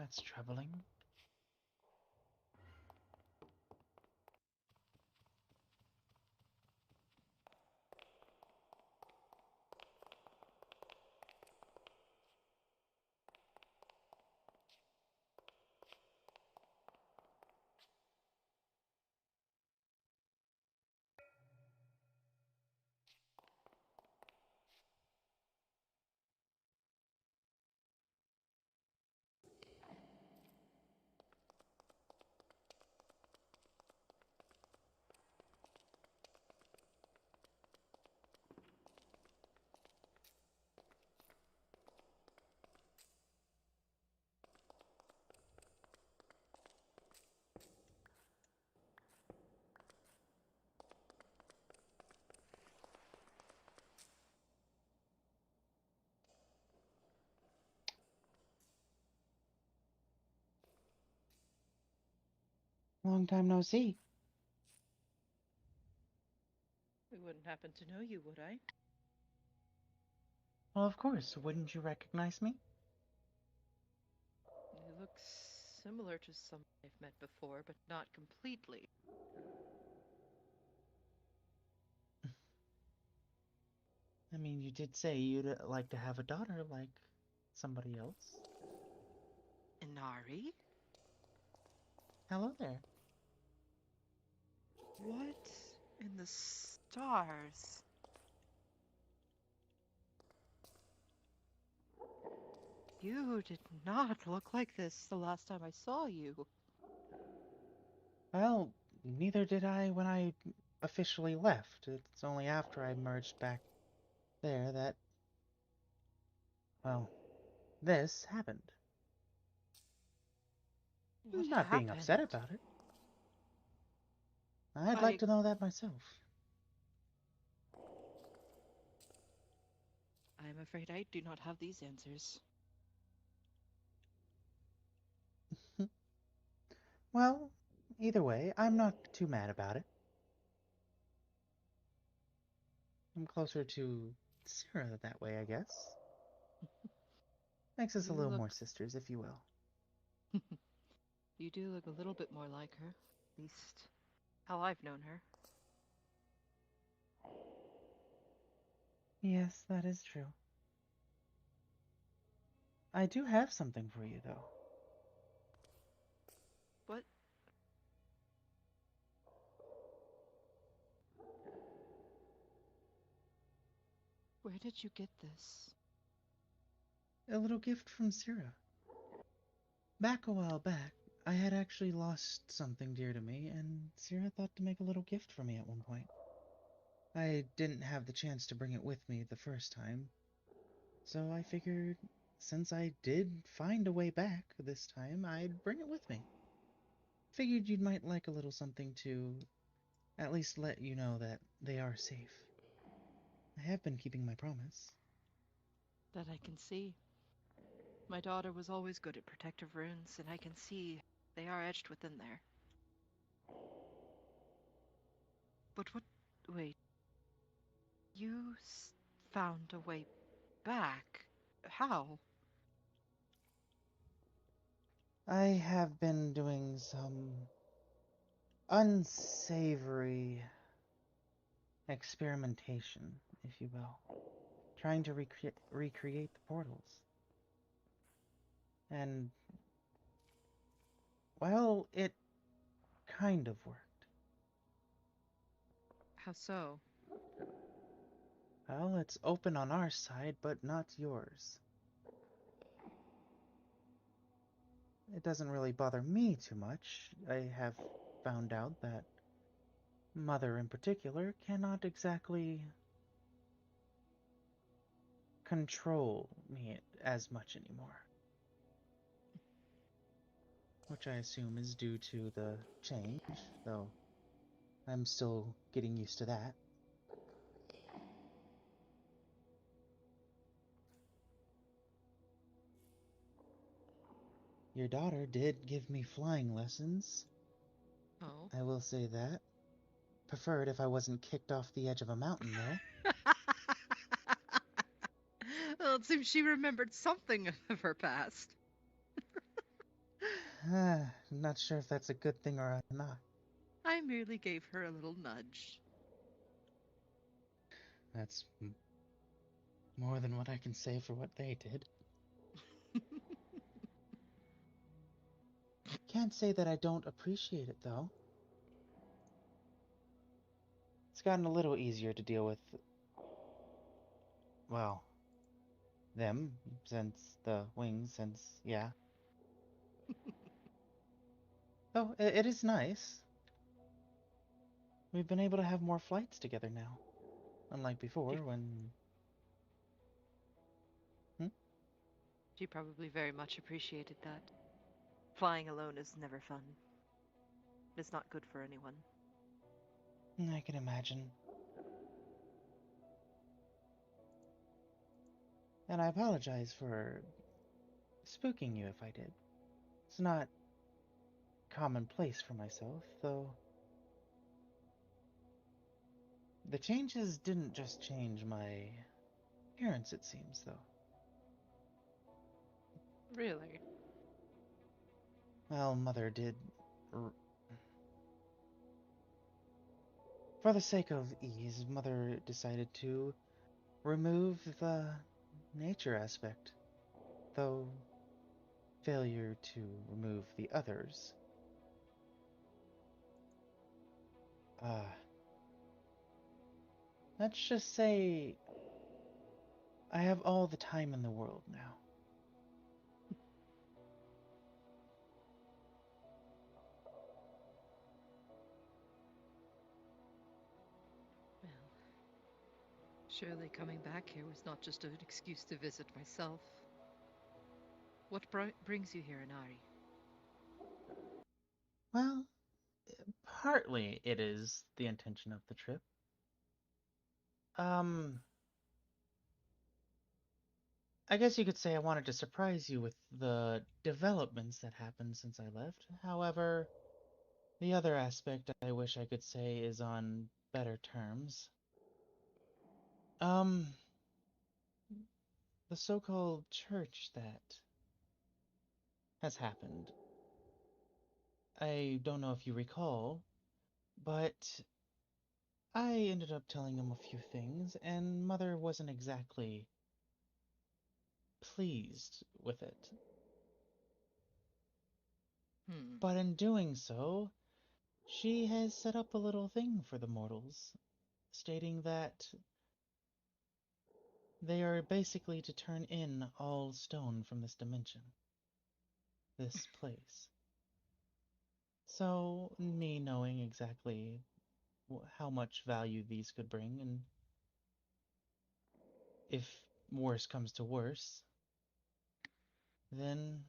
That's troubling. Long time no see. We wouldn't happen to know you, would I? Well, of course. Wouldn't you recognize me? You look similar to someone I've met before, but not completely. I mean, you did say you'd like to have a daughter like somebody else. Inari? Hello there. What in the stars? You did not look like this the last time I saw you. Well, neither did I when I officially left. It's only after I merged back there that, well, this happened. What I'm not being upset happened? about it. I'd like I to know that myself. I'm afraid I do not have these answers. Well, either way, I'm not too mad about it. I'm closer to Sarah that way, I guess. Makes us a You little look more sisters, if you will. you do look a little bit more like her. At least how I've known her. Yes, that is true. I do have something for you, though. What where did you get this? A little gift from Sarah. Back a while back, I had actually lost something dear to me, and Sarah thought to make a little gift for me at one point. I didn't have the chance to bring it with me the first time, so I figured since I did find a way back this time, I'd bring it with me. Figured you might like a little something to at least let you know that they are safe. I have been keeping my promise. That I can see. My daughter was always good at protective runes, and I can see they are etched within there. But what? Wait, you found a way back? How? I have been doing some unsavory experimentation, if you will, trying to recreate the portals. And, well, it kind of worked. How so? Well, it's open on our side, but not yours. It doesn't really bother me too much. I have found out that Mother in particular cannot exactly control me as much anymore, which I assume is due to the change, though I'm still getting used to that. Your daughter did give me flying lessons, Oh. I will say that. Preferred if I wasn't kicked off the edge of a mountain, though. Well, it seems she remembered something of her past. Not sure if that's a good thing or not. I merely gave her a little nudge. That's more than what I can say for what they did. Can't say that I don't appreciate it, though. It's gotten a little easier to deal with, well, them, since the wings, since, yeah. Though, it is nice. We've been able to have more flights together now. Unlike before, She, when... Hmm? she probably very much appreciated that. Flying alone is never fun. It's not good for anyone. I can imagine. And I apologize for spooking you if I did. It's not commonplace for myself, though. The changes didn't just change my appearance, it seems, though. Really? Well, Mother did. r- For the sake of ease, Mother decided to remove the nature aspect, though failure to remove the others. Uh, let's just say I have all the time in the world now. Well, surely coming back here was not just an excuse to visit myself. What brings you here, Inari? Well, partly it is the intention of the trip. Um, I guess you could say I wanted to surprise you with the developments that happened since I left. However, the other aspect I wish I could say is on better terms. Um, the so-called church that has happened. I don't know if you recall, but I ended up telling him a few things, and Mother wasn't exactly pleased with it. Hmm. But in doing so, she has set up a little thing for the mortals, stating that they are basically to turn in all stone from this dimension, this place. So, me knowing exactly how much value these could bring, and if worse comes to worse, then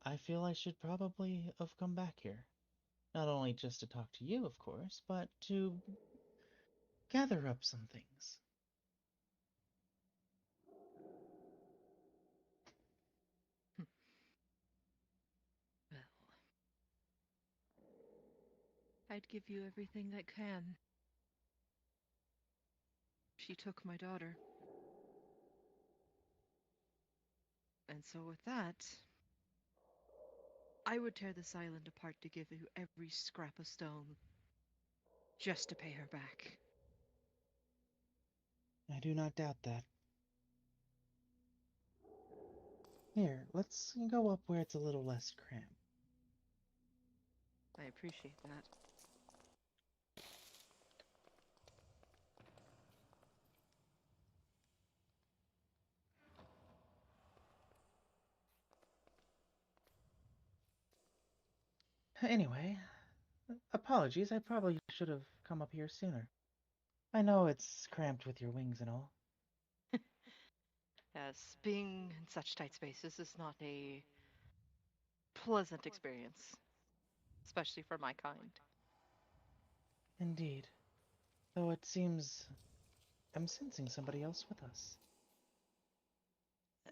I feel I should probably have come back here. Not only just to talk to you, of course, but to gather up some things. Well, I'd give you everything I can. She took my daughter. And so with that, I would tear this island apart to give you every scrap of stone just to pay her back. I do not doubt that. Here, let's go up where it's a little less cramped. I appreciate that. Anyway, apologies, I probably should have come up here sooner. I know it's cramped with your wings and all. Yes, being in such tight spaces is not a pleasant experience, especially for my kind. Indeed. Though it seems I'm sensing somebody else with us.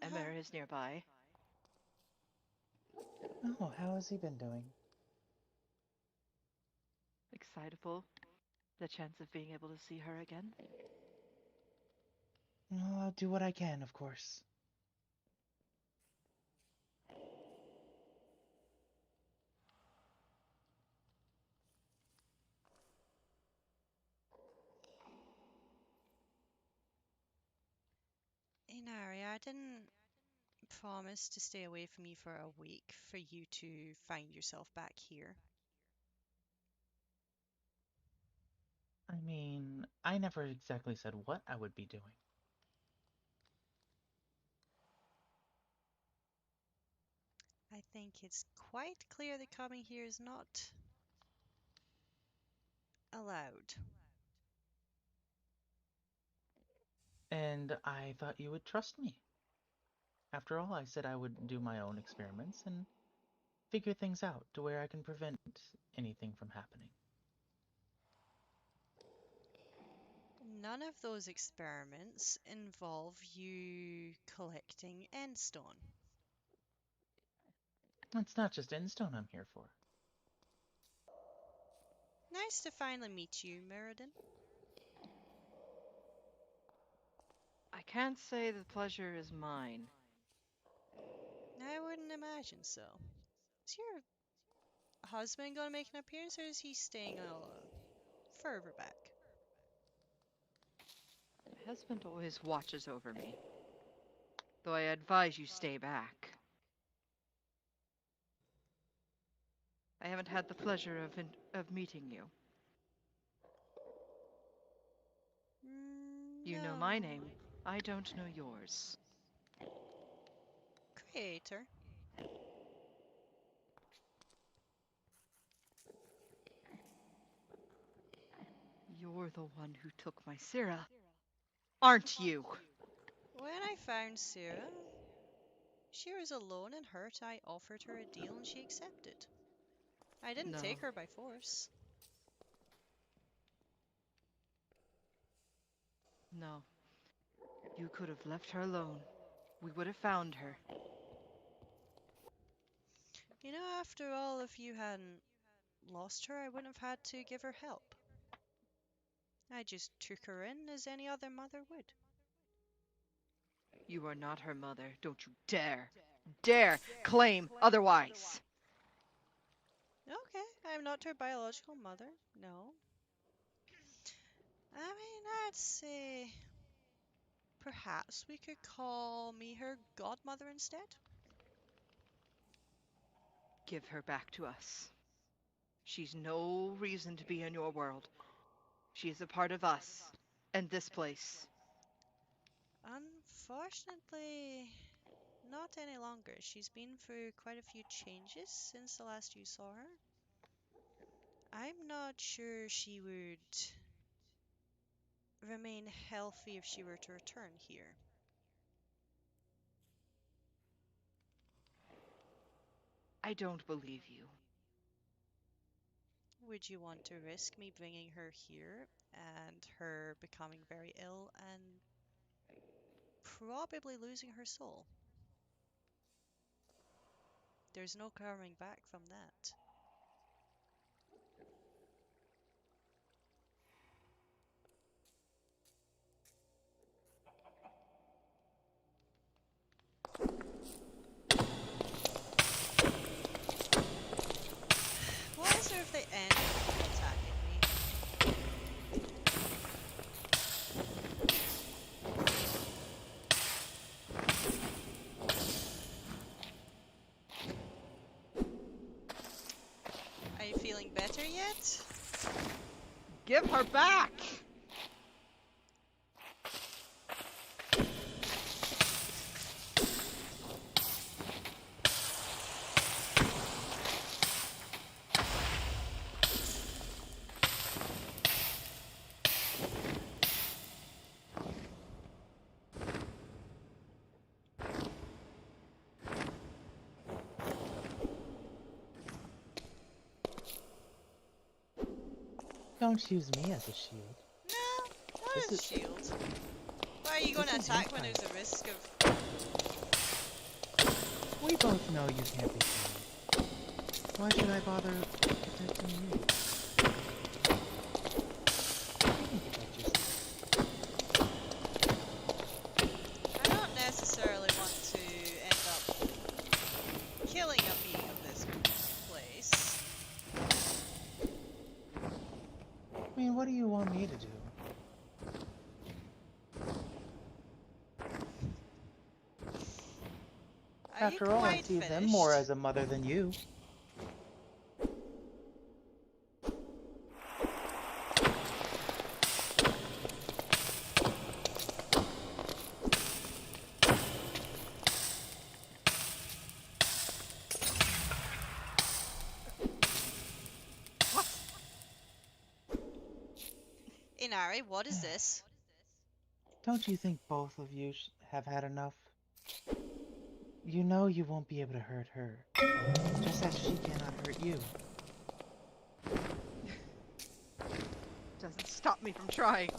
Emmer is nearby, Oh, how has he been doing? excitable, the chance of being able to see her again. Oh, I'll do what I can, of course. Inari, I didn't promise to stay away from you for a week for you to find yourself back here. I mean, I never exactly said what I would be doing. I think it's quite clear that coming here is not allowed. And I thought you would trust me. After all, I said I would do my own experiments and figure things out to where I can prevent anything from happening. None of those experiments involve you collecting endstone. It's not just Endstone I'm here for. Nice to finally meet you, Meriden. I can't say the pleasure is mine. I wouldn't imagine so. Is your husband gonna make an appearance, or is he staying further back? My husband always watches over me, though I advise you stay back. I haven't had the pleasure of meeting you. You know my No. name. I don't know yours. Creator. You're the one who took my Syrah, aren't you? When I found Sarah, she was alone and hurt. I offered her a deal and she accepted. I didn't No, take her by force. no. You could have left her alone. We would have found her. You know, after all, if you hadn't lost her, I wouldn't have had to give her help. I just took her in as any other mother would. You are not her mother. Don't you dare claim otherwise. Okay, I'm not her biological mother, no. I mean, I'd say perhaps we could call me her godmother instead. Give her back to us. She's no reason to be in your world. She is a part of us and this place. Unfortunately, not any longer. She's been through quite a few changes since the last you saw her. I'm not sure she would remain healthy if she were to return here. I don't believe you. Would you want to risk me bringing her here and her becoming very ill and probably losing her soul? There's no coming back from that. What is there if they end up attacking me? Are you feeling better yet? Give her back! Don't use me as a shield. No, not This as a is shield. Why are you going this to is your attack when fight. there's a risk of... We both know you can't be fooled. Why should I bother protecting you? You can protect yourself. I don't necessarily want to end up killing a being of this place. I mean, what do you want me to do? Are you After all, I quite see them more finished? as a mother than you. What? Inari, what is this? Don't you think both of you have had enough? You know you won't be able to hurt her, just as she cannot hurt you. Doesn't stop me from trying.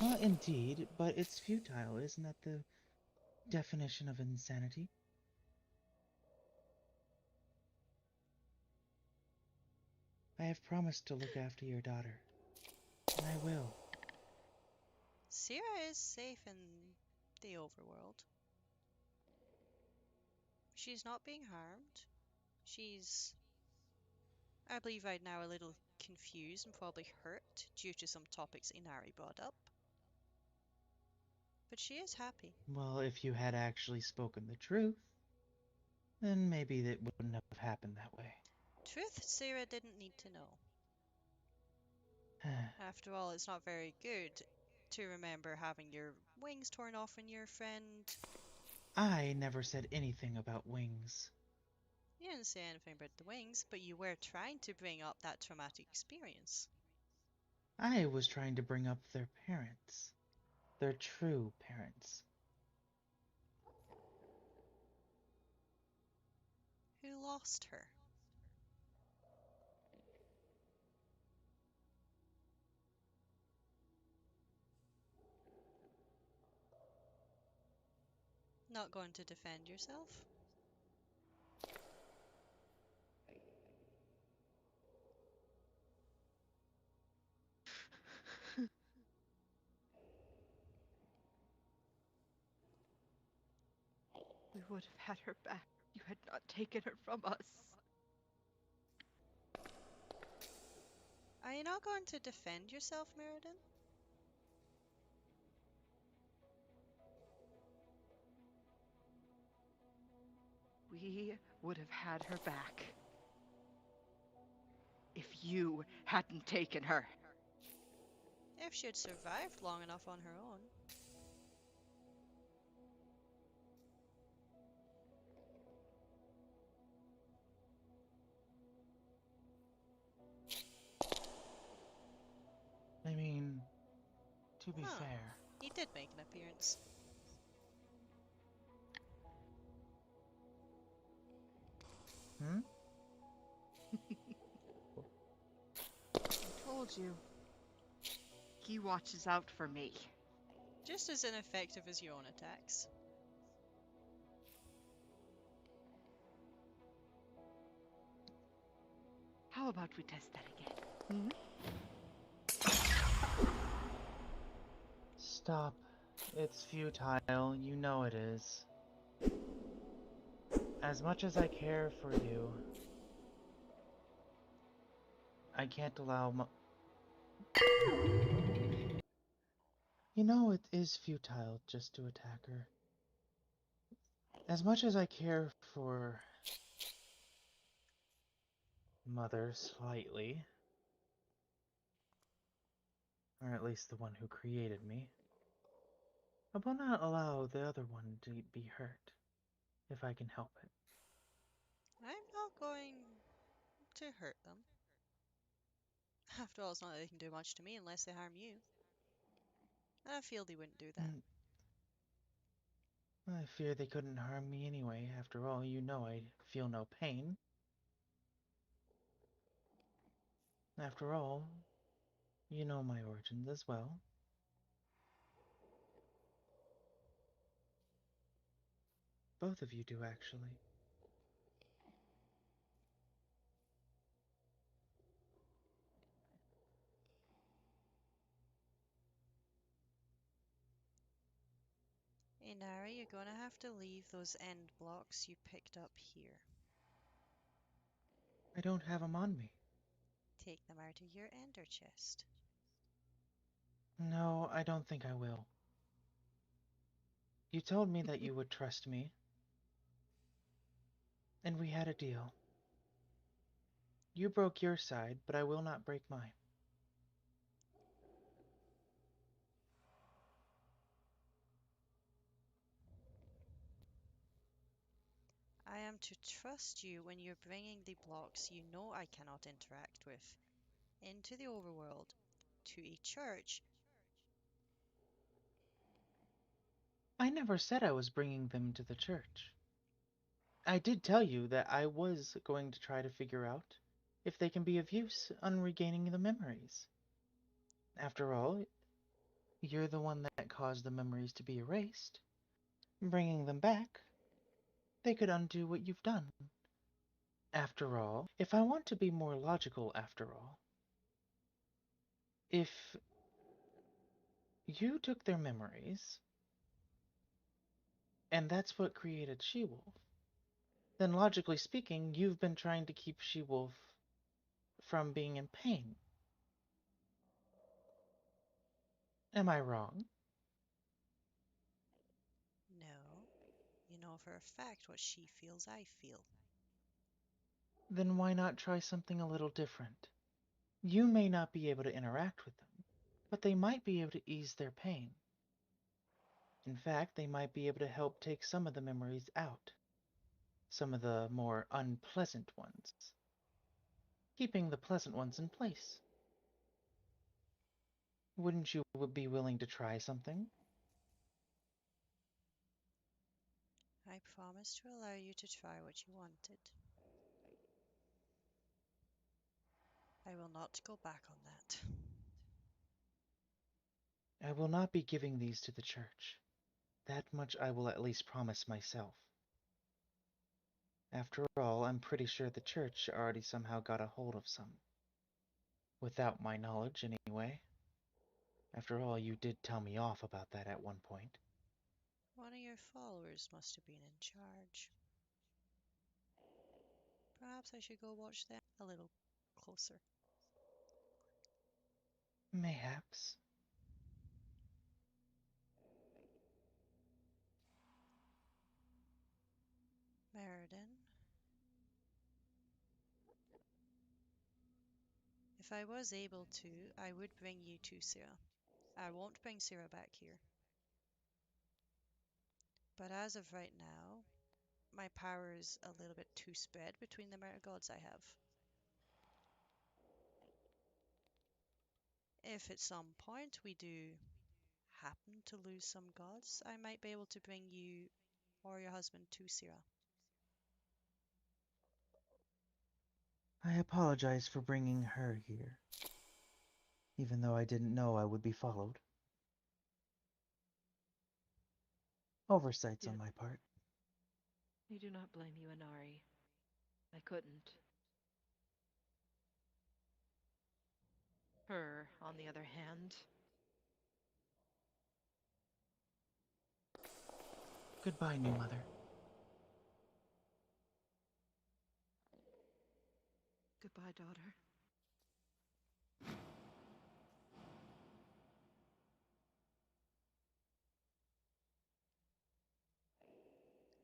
Well, indeed, but it's futile, isn't that the definition of insanity? I have promised to look after your daughter, and I will. Sierra is safe in the overworld. She's not being harmed. She's, I believe, right now a little confused and probably hurt due to some topics Inari brought up. But she is happy. Well, if you had actually spoken the truth, then maybe it wouldn't have happened that way. Truth Sierra didn't need to know. After all, it's not very good to remember having your wings torn off when your friend. I never said anything about wings. You didn't say anything about the wings, but you were trying to bring up that traumatic experience. I was trying to bring up their parents. Their true parents. Who lost her? Not going to defend yourself? We would have had her back. You had not taken her from us. Are you not going to defend yourself, Meriden? We would have had her back if you hadn't taken her. If she had survived long enough on her own. I mean, to be Huh. fair, He did make an appearance. hmm? I told you. He watches out for me. Just as ineffective as your own attacks. How about we test that again? Stop. It's futile, you know it is. As much as I care for you, I can't allow You know it is futile just to attack her. As much as I care for Mother slightly, or at least the one who created me, I will not allow the other one to be hurt, if I can help it. I'm not going to hurt them. After all, it's not that they can do much to me unless they harm you. And I feel they wouldn't do that. Mm, I fear they couldn't harm me anyway. After all, you know I feel no pain. After all, you know my origins as well. Both of you do, actually. Inari, you're going to have to leave those end blocks you picked up here. I don't have them on me. Take them out of your ender chest. No, I don't think I will. You told me that you would trust me. And we had a deal. You broke your side, but I will not break mine. I am to trust you when you're bringing the blocks you know I cannot interact with into the overworld to a church. I never said I was bringing them to the church. I did tell you that I was going to try to figure out if they can be of use on regaining the memories. After all, you're the one that caused the memories to be erased. Bringing them back, they could undo what you've done. After all, if I want to be more logical, after all, if you took their memories, and that's what created She-Wolf, then logically speaking, you've been trying to keep She-Wolf from being in pain. Am I wrong? No, you know for a fact what she feels I feel. Then why not try something a little different? You may not be able to interact with them, but they might be able to ease their pain. In fact, they might be able to help take some of the memories out, some of the more unpleasant ones, keeping the pleasant ones in place. Wouldn't you be willing to try something? I promise to allow you to try what you wanted. I will not go back on that. I will not be giving these to the church. That much I will at least promise myself. After all, I'm pretty sure the church already somehow got a hold of some. Without my knowledge, anyway. After all, you did tell me off about that at one point. One of your followers must have been in charge. Perhaps I should go watch them a little closer. Mayhaps. Meriden, if I was able to, I would bring you to Syrah. I won't bring Syrah back here. But as of right now, my power is a little bit too spread between the amount of gods I have. If at some point we do happen to lose some gods, I might be able to bring you or your husband to Syrah. I apologize for bringing her here, even though I didn't know I would be followed. Oversights You, on my part. you do not blame you, Inari. I couldn't. Her, on the other hand, Goodbye, new mother. goodbye, daughter.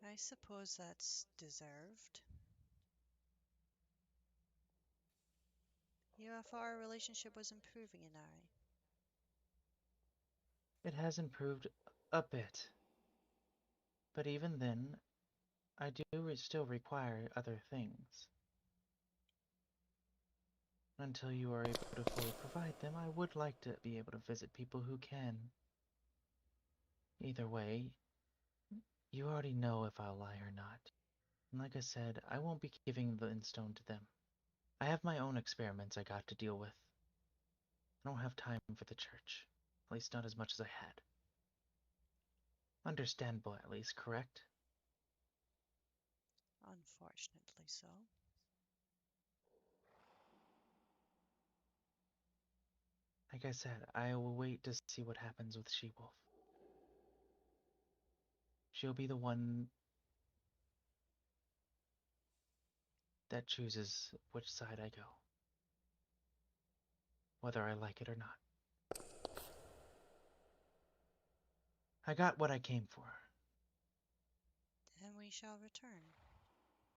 I suppose that's deserved. You thought our relationship was improving, Inari. It has improved a bit, but even then, I do still require other things. Until you are able to fully provide them, I would like to be able to visit people who can. Either way, you already know if I'll lie or not. And like I said, I won't be giving the Instone to them. I have my own experiments I got to deal with. I don't have time for the church. At least not as much as I had. Understandable, at least, correct? Unfortunately so. Like I said, I will wait to see what happens with She-Wolf. She'll be the one that chooses which side I go, whether I like it or not. I got what I came for. Then we shall return.